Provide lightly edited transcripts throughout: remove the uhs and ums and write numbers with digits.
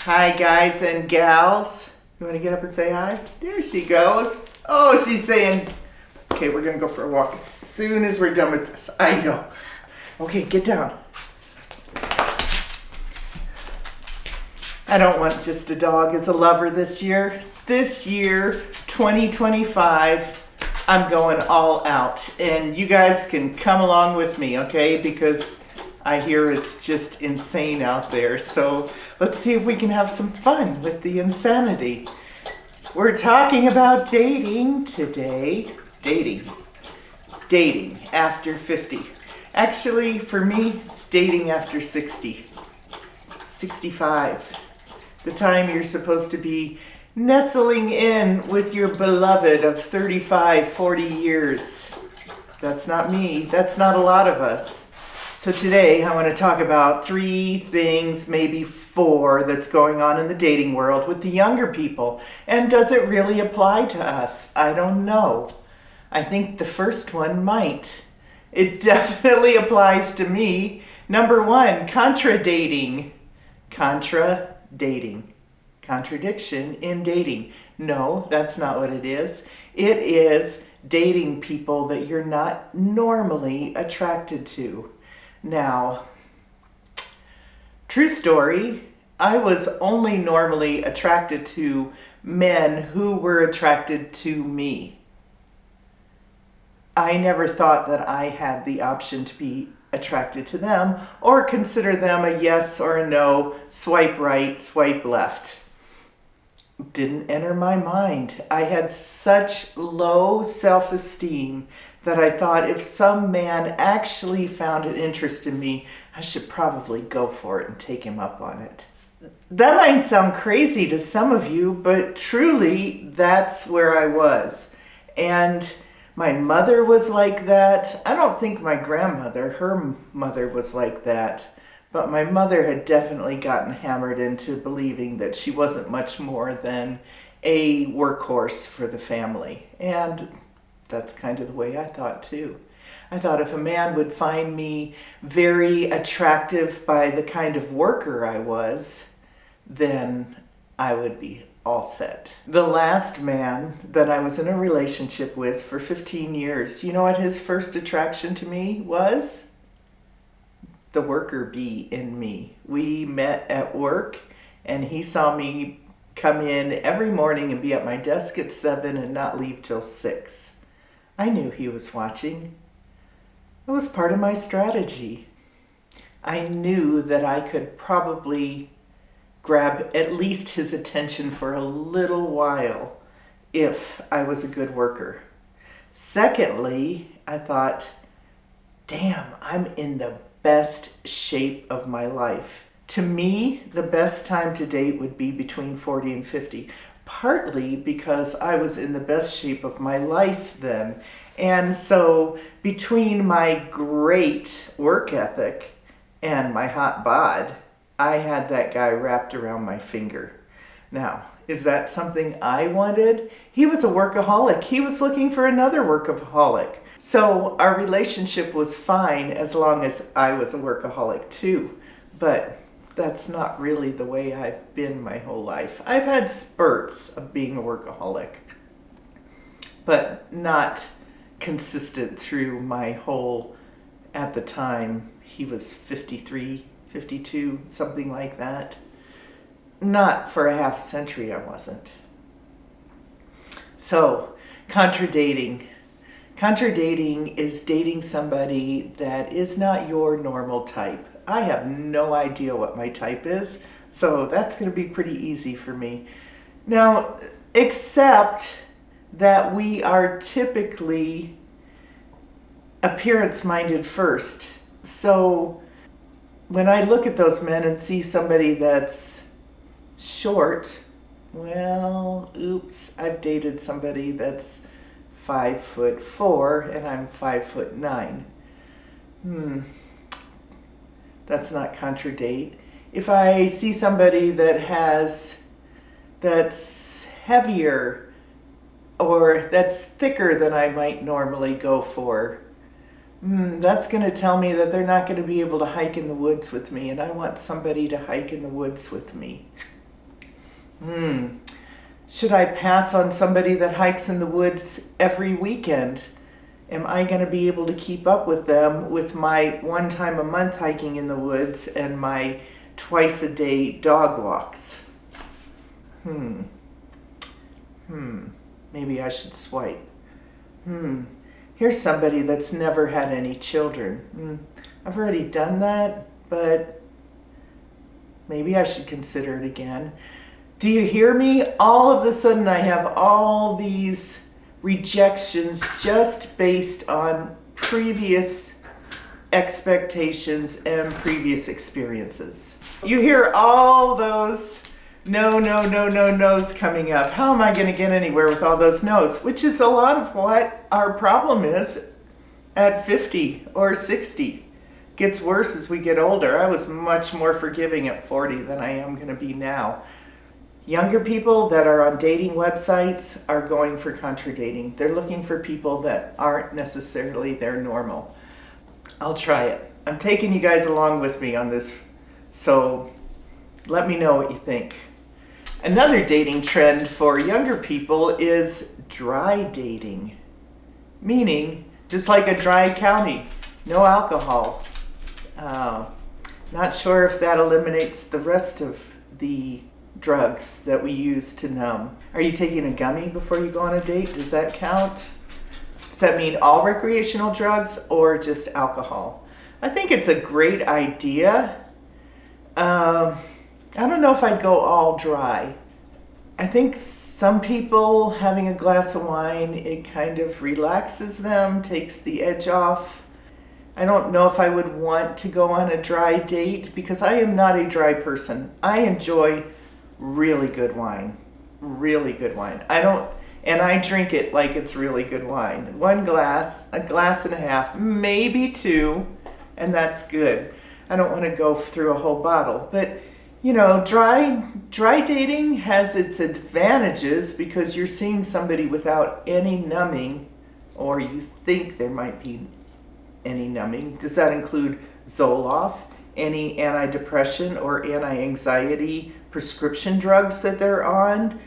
Hi, guys and gals. You want to get up and say hi? There she goes. Oh, she's saying, okay, we're going to go for a walk as soon as we're done with this. I know. Okay, get down. I don't want just a dog as a lover this year. This year, 2025, I'm going all out. And you guys can come along with me, okay? Because I hear it's just insane out there. So let's see if we can have some fun with the insanity. We're talking about dating today. Dating after 50. Actually, for me, it's dating after 60. 65. The time you're supposed to be nestling in with your beloved of 35, 40 years. That's not me. That's not a lot of us. So today I want to talk about 3 things, maybe 4, that's going on in the dating world with the younger people. And does it really apply to us? I don't know. I think the first one might. It definitely applies to me. Number 1, contra-dating. Contra-dating. Contradiction in dating. No, that's not what it is. It is dating people that you're not normally attracted to. Now, true story, I was only normally attracted to men who were attracted to me. I never thought that I had the option to be attracted to them or consider them a yes or a no, swipe right, swipe left. Didn't enter my mind. I had such low self-esteem that I thought if some man actually found an interest in me, I should probably go for it and take him up on it. That might sound crazy to some of you, but truly that's where I was. And my mother was like that. I don't think my grandmother, her mother was like that. But my mother had definitely gotten hammered into believing that she wasn't much more than a workhorse for the family. And that's kind of the way I thought too. I thought if a man would find me very attractive by the kind of worker I was, then I would be all set. The last man that I was in a relationship with for 15 years, you know what his first attraction to me was? The worker bee in me. We met at work and he saw me come in every morning and be at my desk at 7 and not leave till 6. I knew he was watching. It was part of my strategy. I knew that I could probably grab at least his attention for a little while if I was a good worker. Secondly, I thought, damn, I'm in the best shape of my life. To me, the best time to date would be between 40 and 50, partly because I was in the best shape of my life then. And so between my great work ethic and my hot bod, I had that guy wrapped around my finger. Now, is that something I wanted? He was a workaholic. He was looking for another workaholic. So our relationship was fine as long as I was a workaholic too. But that's not really the way I've been my whole life. I've had spurts of being a workaholic, but not consistent through my whole, at the time, he was 53, 52, something like that. Not for a half century I wasn't. So, contra-dating. Contra-dating is dating somebody that is not your normal type. I have no idea what my type is, so that's going to be pretty easy for me. Now, except that we are typically appearance-minded first. So when I look at those men and see somebody that's short, well, oops, I've dated somebody that's 5'4" and I'm 5'9". That's not contra-date. If I see somebody that's heavier or that's thicker than I might normally go for, that's going to tell me that they're not going to be able to hike in the woods with me, and I want somebody to hike in the woods with me. Should I pass on somebody that hikes in the woods every weekend? Am I going to be able to keep up with them with my 1 time a month hiking in the woods and my twice a day dog walks? Maybe I should swipe. Here's somebody that's never had any children. I've already done that, but maybe I should consider it again. Do you hear me? All of a sudden I have all these rejections just based on previous expectations and previous experiences. You hear all those no's coming up. How am I going to get anywhere with all those no's? Which is a lot of what our problem is at 50 or 60. Gets worse as we get older. I was much more forgiving at 40 than I am going to be now. Younger people that are on dating websites are going for contra-dating. They're looking for people that aren't necessarily their normal. I'll try it. I'm taking you guys along with me on this, so let me know what you think. Another dating trend for younger people is dry dating, meaning just like a dry county, no alcohol. Not sure if that eliminates the rest of the drugs that we use to numb. Are you taking a gummy before you go on a date? Does that count? Does that mean all recreational drugs or just alcohol? I think it's a great idea. I don't know if I'd go all dry. I think some people having a glass of wine, it kind of relaxes them, takes the edge off. I don't know if I would want to go on a dry date because I am not a dry person. I enjoy really good wine. I drink it like it's really good wine. 1 glass, a glass and a half, maybe 2, and that's good. I don't want to go through a whole bottle, but you know, dry dating has its advantages because you're seeing somebody without any numbing, or you think there might be any numbing. Does that include Zoloft, any antidepressant or anti-anxiety prescription drugs that they're on?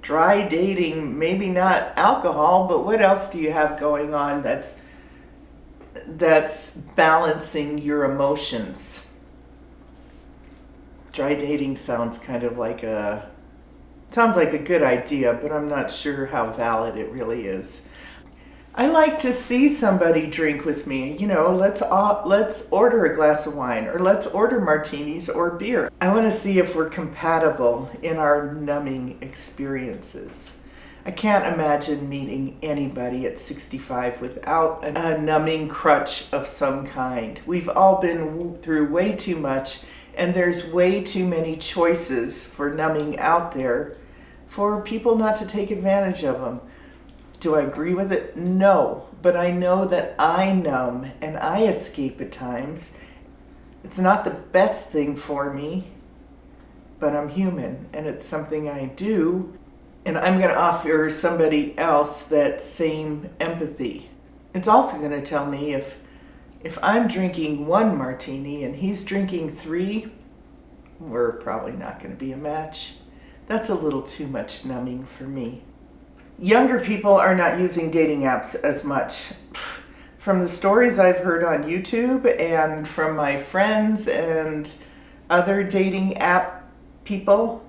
Dry dating, maybe not alcohol, but what else do you have going on that's balancing your emotions? Dry dating sounds like a good idea, but I'm not sure how valid it really is. I like to see somebody drink with me. You know, let's order a glass of wine, or let's order martinis or beer. I want to see if we're compatible in our numbing experiences. I can't imagine meeting anybody at 65 without a numbing crutch of some kind. We've all been through way too much, and there's way too many choices for numbing out there for people not to take advantage of them. Do I agree with it? No, but I know that I numb and I escape at times. It's not the best thing for me, but I'm human and it's something I do, and I'm going to offer somebody else that same empathy. It's also going to tell me if I'm drinking 1 martini and he's drinking 3, we're probably not going to be a match. That's a little too much numbing for me. Younger people are not using dating apps as much. From the stories I've heard on YouTube and from my friends and other dating app people,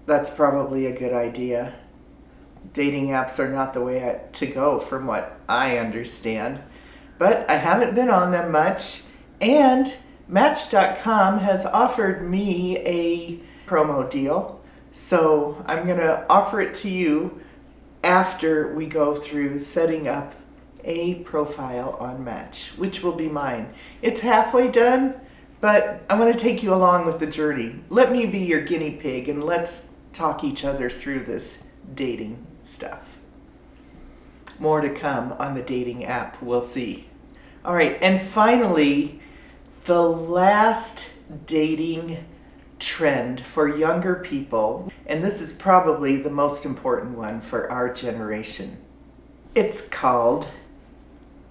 that's probably a good idea. Dating apps are not the way to go from what I understand. But I haven't been on them much, and Match.com has offered me a promo deal. So I'm going to offer it to you after we go through setting up a profile on Match, which will be mine. It's halfway done, but I want to take you along with the journey. Let me be your guinea pig and let's talk each other through this dating stuff. More to come on the dating app, we'll see. All right, and finally, the last dating trend for younger people, and this is probably the most important one for our generation. It's called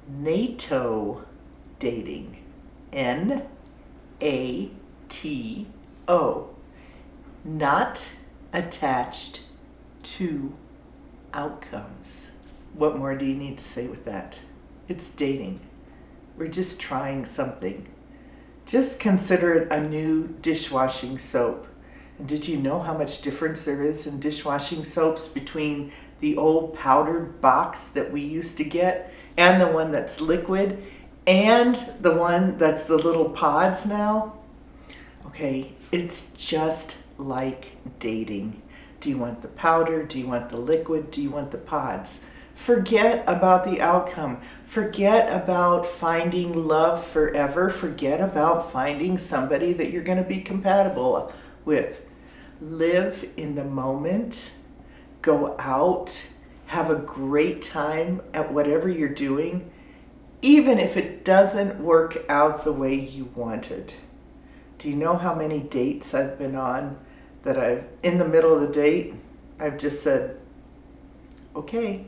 NATO dating. NATO O. Not attached to outcomes. What more do you need to say with that? It's dating. We're just trying something. Just consider it a new dishwashing soap. And did you know how much difference there is in dishwashing soaps between the old powdered box that we used to get and the one that's liquid and the one that's the little pods now? Okay, it's just like dating. Do you want the powder? Do you want the liquid? Do you want the pods? Forget about the outcome. Forget about finding love forever. Forget about finding somebody that you're going to be compatible with. Live in the moment. Go out. Have a great time at whatever you're doing, even if it doesn't work out the way you wanted. Do you know how many dates I've been on that I've, in the middle of the date, I've just said, okay,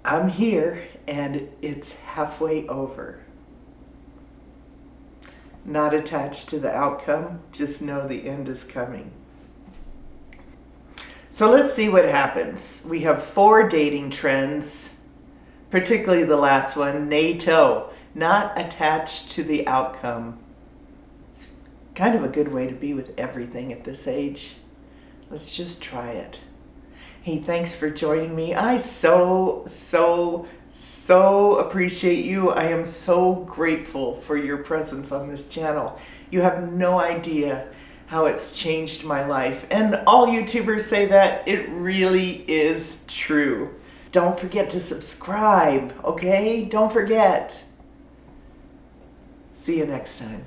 I'm here and it's halfway over. Not attached to the outcome, just know the end is coming. So let's see what happens. We have 4 dating trends, particularly the last one, NATO, not attached to the outcome. It's kind of a good way to be with everything at this age. Let's just try it. Hey, thanks for joining me. I so appreciate you. I am so grateful for your presence on this channel. You have no idea how it's changed my life. And all YouTubers say that. It really is true. Don't forget to subscribe, okay? Don't forget. See you next time.